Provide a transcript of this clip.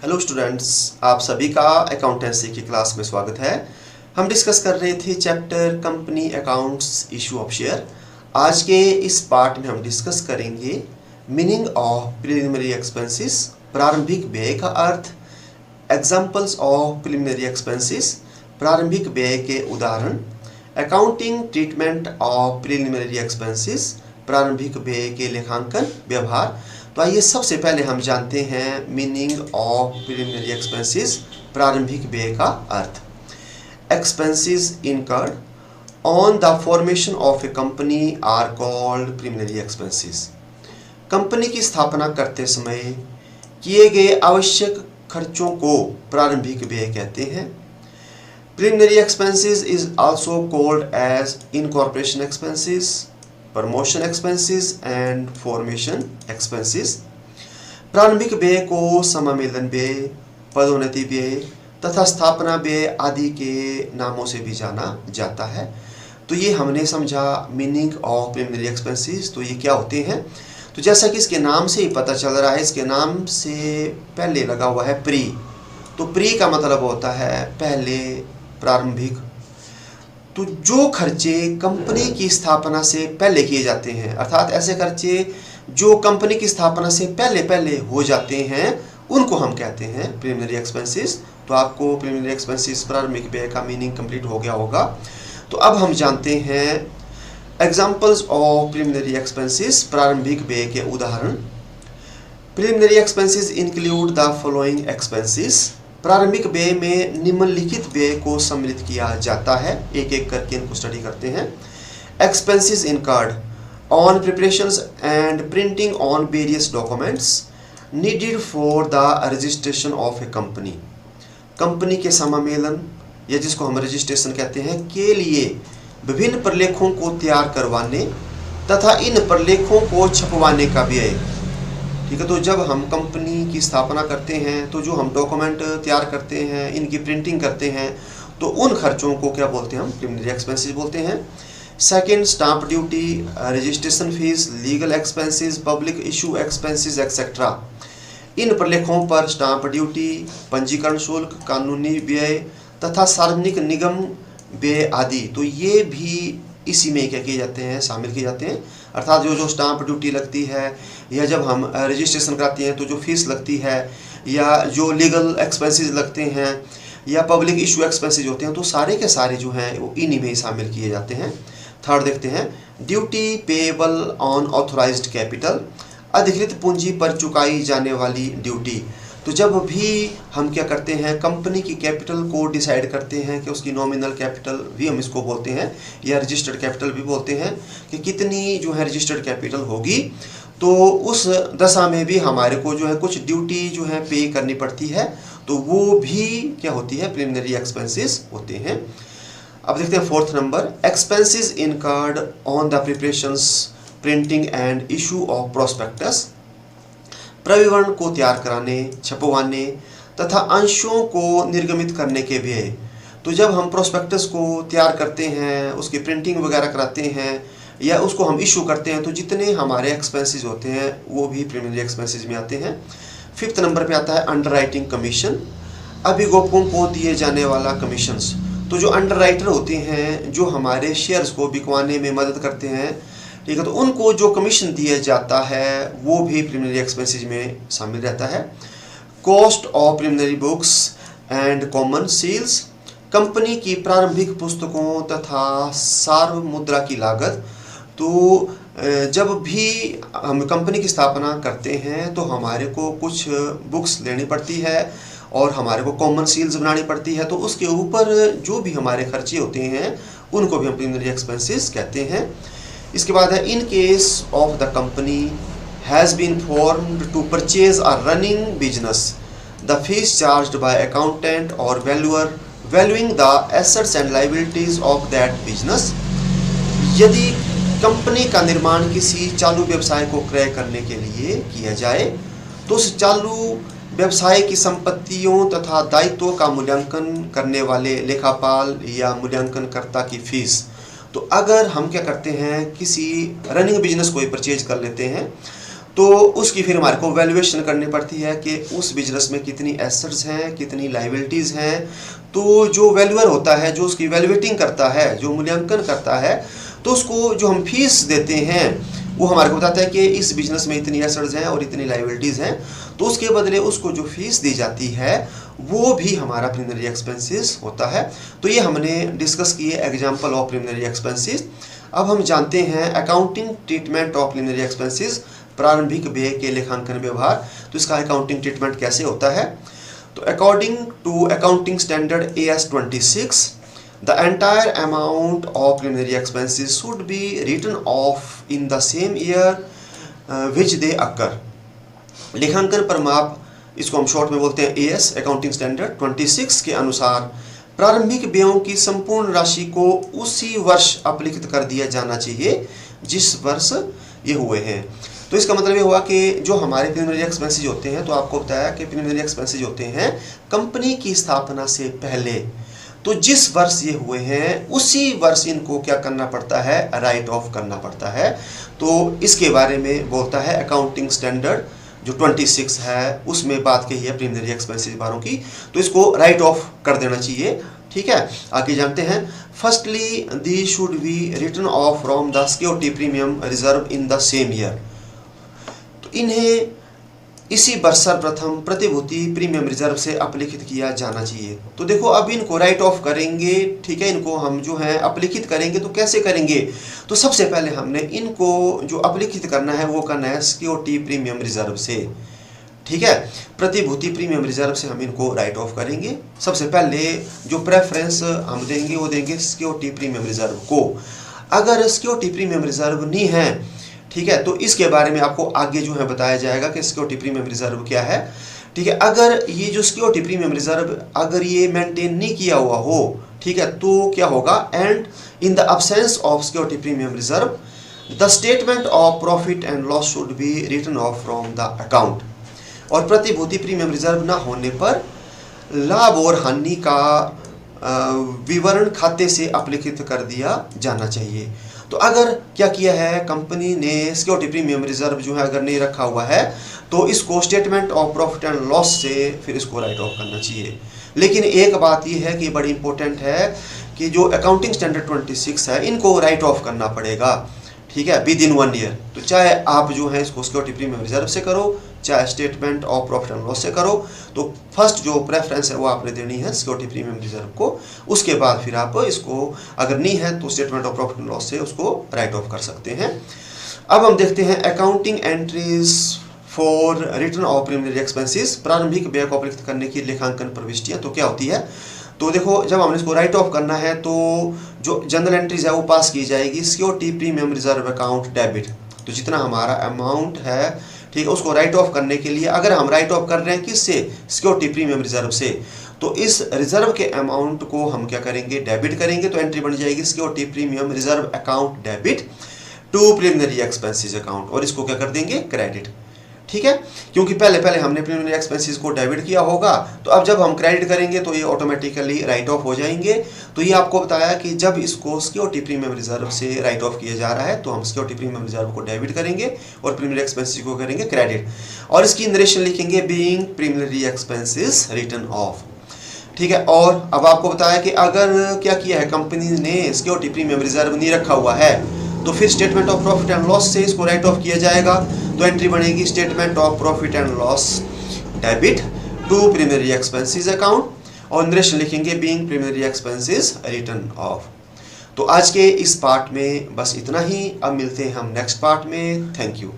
Hello students, आप सभी का अकाउंटेंसी की क्लास में स्वागत है। हम डिस्कस कर रहे थे chapter company accounts issue of share. आज के इस पार्ट में हम डिस्कस करेंगे मीनिंग ऑफ प्रिलिमिनरी एक्सपेंसेस, प्रारंभिक व्यय का अर्थ, एग्जांपल्स ऑफ प्रिलिमिनरी एक्सपेंसेस, प्रारंभिक व्यय के उदाहरण, accounting treatment of preliminary expenses, प्रारंभिक व्यय के लेखांकन व्यवहार। तो आइए सबसे पहले हम जानते हैं मीनिंग ऑफ प्रिलिमिनरी एक्सपेंसेस, प्रारंभिक व्यय का अर्थ। Expenses incurred on the formation of a company are called preliminary expenses. Company की स्थापना करते समय किए गए आवश्यक खर्चों को प्रारंभिक व्यय कहते हैं। Preliminary expenses is also called as incorporation expenses, promotion expenses and formation expenses. प्रारंभिक व्यय को समामेलन व्यय, पदोन्नति व्यय तथा स्थापना व्यय आदि के नामों से भी जाना जाता है। तो ये हमने समझा मीनिंग ऑफ प्रिलिमिनरी एक्सपेंसेस। तो ये क्या होते हैं? तो जैसा कि इसके नाम से ही पता चल रहा है, इसके नाम से पहले लगा हुआ है प्री। तो प्री का मतलब होता है पहले, प्रारंभिक। तो जो खर्चे कंपनी की स्थापना से पहले किए जाते हैं, अर्थात ऐसे खर्चे जो कंपनी की स्थापना से पहले पहले हो जाते हैं, उनको हम कहते हैं प्रिलिमिनरी एक्सपेंसेस। तो आपको प्रिलिमिनरी एक्सपेंसेस प्रारंभिक व्यय का मीनिंग कंप्लीट हो गया होगा। तो अब हम जानते हैं एग्जांपल्स ऑफ प्रिलिमिनरी एक्सपेंसेस, प्रारंभिक व्यय के उदाहरण। Preliminary expenses include the following expenses. प्रारंभिक व्यय में निम्नलिखित व्यय को सम्मिलित किया जाता है। एक एक करके इनको स्टडी करते हैं। Expenses incurred on preparations and printing on various documents needed for the registration of a company. Company के समामेलन या जिसको हम रजिस्ट्रेशन कहते हैं के लिए विभिन्न प्रलेखों को तैयार करवाने तथा इन प्रलेखों को छपवाने का व्यय। ठीक है, तो जब हम कंपनी की स्थापना करते हैं तो जो हम डॉक्यूमेंट तैयार करते हैं, इनकी प्रिंटिंग करते हैं, तो उन खर्चों को क्या बोलते हैं? हम प्रिलिमिनरी एक्सपेंसेस बोलते हैं। Second, stamp duty, registration fees, legal expenses, public issue expenses etcetera. इन प्रलेखों पर स्टाम्प ड्यूटी, पंजीकरण शुल्क, कानूनी व्यय तथा सार्वजनिक निगम व्यय आदि, तो ये भी इसी में क्या किए जाते हैं? शामिल किए जाते हैं। अर्थात जो स्टाम्प ड्यूटी लगती है, या जब हम रजिस्ट्रेशन कराते हैं तो जो फीस लगती है, या जो लीगल एक्सपेंसेस लगते हैं, या पब्लिक इशू एक्सपेंसेस होते हैं, तो सारे के सारे जो हैं वो इन्हीं में ही शामिल किए जाते हैं। थर्ड देखते हैं, duty payable on authorised capital, अधिकृत पूंजी पर चुकाई जाने वाली ड्यूटी। तो जब भी हम क्या करते हैं, कंपनी की कैपिटल को डिसाइड करते हैं कि उसकी नॉमिनल कैपिटल भी हम इसको बोलते हैं, या रजिस्टर्ड कैपिटल भी बोलते हैं, कि कितनी जो है रजिस्टर्ड कैपिटल होगी, तो उस दशा में भी हमारे को जो है कुछ ड्यूटी जो है पे करनी पड़ती है। तो वो भी क्या होती है? प्रिलिमिनरी एक्सपेंसेस होते हैं। अब देखते हैं fourth number, expenses incurred on the preparations, printing and issue of prospectus. प्रविवरण को तैयार कराने, छपवाने तथा अंशों को निर्गमित करने के व्यय। तो जब हम प्रोस्पेक्टस को तैयार करते हैं, उसकी प्रिंटिंग वगैरह कराते हैं, या उसको हम इशू करते हैं, तो जितने हमारे एक्सपेंसेस होते हैं वो भी प्रिलिमिनरी एक्सपेंसेस में आते हैं। फिफ्थ नंबर पे आता है अंडरराइटिंग कमीशन, अभिभावकों को दिए जाने वाला कमीशंस। तो जो अंडरराइटर होते हैं, जो हमारे शेयर्स को बिकवाने में मदद करते हैं, ठीक है, तो उनको जो कमीशन दिया जाता है वो भी प्रिलिमिनरी एक्सपेंसेस में शामिल रहता है। Cost of preliminary books and common seals, company की प्रारंभिक पुस्तकों तथा सार्व मुद्रा की लागत। तो जब भी हम कंपनी की स्थापना करते हैं तो हमारे को कुछ बुक्स लेनी पड़ती है और हमारे को कॉमन सील्स बनानी पड़ती है, तो उसके ऊपर जो भी हमारे खर्चे होते हैं उनको भी हम प्रिलिमिनरी एक्सपेंसेस कहते हैं। इसके बाद है, in case of the company has been formed to purchase a running business, the fees charged by accountant और valuer valuing the assets and liabilities of that business. यदि कंपनी का निर्माण किसी चालू व्यवसाय को क्रय करने के लिए किया जाए, तो उस चालू व्यवसाय की संपत्तियों तथा दायित्वों का मूल्यांकन करने वाले लेखापाल या मूल्यांकनकर्ता की फीस। तो अगर हम क्या करते हैं, किसी रनिंग बिजनेस को परचेज कर लेते हैं, तो उसकी फिर हमारे को वैल्यूएशन करनी पड़ती है कि उस बिजनेस में कितनी एसेट्स हैं, कितनी लाइबिलिटीज़ हैं। तो जो वैल्यूअर होता है, जो उसकी वैल्यूएटिंग करता है, जो मूल्यांकन करता है, तो उसको जो हम फीस देते हैं वो हमारे को बताता है कि इस बिजनेस में इतनी एसेट्स हैं और इतनी लाइबिलिटीज़ हैं, तो उसके बदले उसको जो फीस दी जाती है वो भी हमारा प्रीलिमिनरी एक्सपेंसेस होता है। तो ये हमने डिस्कस किए एग्जाम्पल ऑफ प्रीलिमिनरी एक्सपेंसेस। अब हम जानते हैं accounting treatment of preliminary expenses, प्रारंभिक व्यय के लेखांकन व्यवहार। तो इसका अकाउंटिंग ट्रीटमेंट कैसे होता है? तो according to accounting standard AS 26, the entire amount of preliminary expenses should be written off in the same year which they occur। लेखांकन परमाप, इसको हम शॉर्ट में बोलते हैं AS अकाउंटिंग स्टैंडर्ड 26 के अनुसार प्रारंभिक व्ययों की संपूर्ण राशि को उसी वर्ष अपलिखित कर दिया जाना चाहिए जिस वर्ष ये हुए हैं। तो इसका मतलब ये हुआ कि जो हमारे प्रीलिमिनरी एक्सपेंसेस होते हैं, तो आपको बताया कि प्रीलिमिनरी एक्सपेंसेस होते हैं कंपनी की स्थापना से पहले, तो जिस वर्ष ये हुए हैं उसी वर्ष इनको क्या करना पड़ता है, राइट ऑफ करना पड़ता है। तो इसके बारे में बोलता है अकाउंटिंग स्टैंडर्ड जो 26 है, उसमें बात कही है प्रीलिमिनरी एक्सपेंसेस बारों की, तो इसको राइट ऑफ कर देना चाहिए। ठीक है, आगे जानते हैं। Firstly they should be written off from the security premium reserve in the same year. तो इन्हें इसी वर्ष सर्वप्रथम प्रतिभूति प्रीमियम रिजर्व से अपलिखित किया जाना चाहिए। तो देखो अब इनको राइट ऑफ करेंगे, ठीक है, इनको हम जो है अपलिखित करेंगे। तो कैसे करेंगे? तो सबसे पहले हमने इनको जो अपलिखित करना है वो करना है सिक्योरिटी प्रीमियम रिजर्व से। ठीक है, प्रतिभूति प्रीमियम रिजर्व से हम इनको राइट ऑफ करेंगे। सबसे पहले जो प्रेफरेंस हम देंगे वो देंगे सिक्योरिटी प्रीमियम रिजर्व को। अगर सिक्योरिटी प्रीमियम रिजर्व नहीं है, ठीक है, तो इसके बारे में आपको आगे जो है बताया जाएगा कि सिक्योरिटी प्रीमियम रिजर्व क्या है। ठीक है, अगर ये जो सिक्योरिटी प्रीमियम रिजर्व अगर ये मेंटेन नहीं किया हुआ हो, ठीक है, तो क्या होगा? And in the absence of security premium reserve the statement of profit and loss should be written off from the account. और प्रतिभूति प्रीमियम रिजर्व ना होने पर लाभ और हानि का विवरण खाते से अपलिखित कर दिया जाना चाहिए। तो अगर क्या किया है कंपनी ने, सिक्योरिटी प्रीमियम रिजर्व जो है अगर नहीं रखा हुआ है, तो इसको statement of profit and loss से फिर इसको राइट ऑफ करना चाहिए। लेकिन एक बात ये है कि बड़ी इंपॉर्टेंट है कि जो अकाउंटिंग स्टैंडर्ड 26 है इनको राइट ऑफ करना पड़ेगा, ठीक है, विद इन 1 ईयर। तो चाहे आप जो है इसको सिक्योरिटी प्रीमियम रिजर्व से करो, चाहे statement of profit and loss से करो, तो फर्स्ट जो प्रेफरेंस है वो आपने देनी है सिक्योरिटी प्रीमियम रिजर्व को। उसके बाद फिर आप इसको अगर नहीं है तो statement of profit and loss से उसको राइट ऑफ कर सकते हैं। अब हम देखते हैं accounting entries for return of preliminary expenses, प्रारंभिक व्यय को अपलिखित करने की लेखांकन प्रविष्टियां। तो क्या होती है? तो देखो जब हमने इसको राइट ऑफ करना है तो जो जनरल एंट्रीज है वो पास की जाएगी security premium reserve account debit. तो जितना हमारा अमाउंट है, ठीक है, उसको राइट ऑफ करने के लिए अगर हम राइट ऑफ कर रहे हैं किससे? सिक्योरिटी प्रीमियम रिजर्व से, तो इस रिजर्व के अमाउंट को हम क्या करेंगे? डेबिट करेंगे। तो एंट्री बन जाएगी security premium reserve account debit to preliminary expenses account, और इसको क्या कर देंगे? क्रेडिट। ठीक है, क्योंकि पहले हमने प्रीलिमिनरी एक्सपेंसेस को डेबिट किया होगा, तो अब जब हम क्रेडिट करेंगे तो ये ऑटोमेटिकली राइट ऑफ हो जाएंगे। तो ये आपको बताया कि जब इसको सिक्योरिटी प्रीमियम रिजर्व से राइट ऑफ किया जा रहा है तो हम सिक्योरिटी प्रीमियम रिजर्व को डेबिट करेंगे और प्रीलिमिनरी एक्सपेंसेस को करेंगे क्रेडिट, और इसकी नरेशन लिखेंगे being preliminary expenses written off. ठीक है, और अब आपको बताया कि अगर क्या किया है कंपनी ने, सिक्योरिटी प्रीमियम रिजर्व नहीं रखा हुआ है, तो फिर statement of profit and loss से इसको राइट ऑफ किया जाएगा। तो एंट्री बनेगी statement of profit and loss debit to preliminary expenses account, और नरेशन लिखेंगे being preliminary expenses written off. तो आज के इस पार्ट में बस इतना ही। अब मिलते हैं हम नेक्स्ट पार्ट में। Thank you.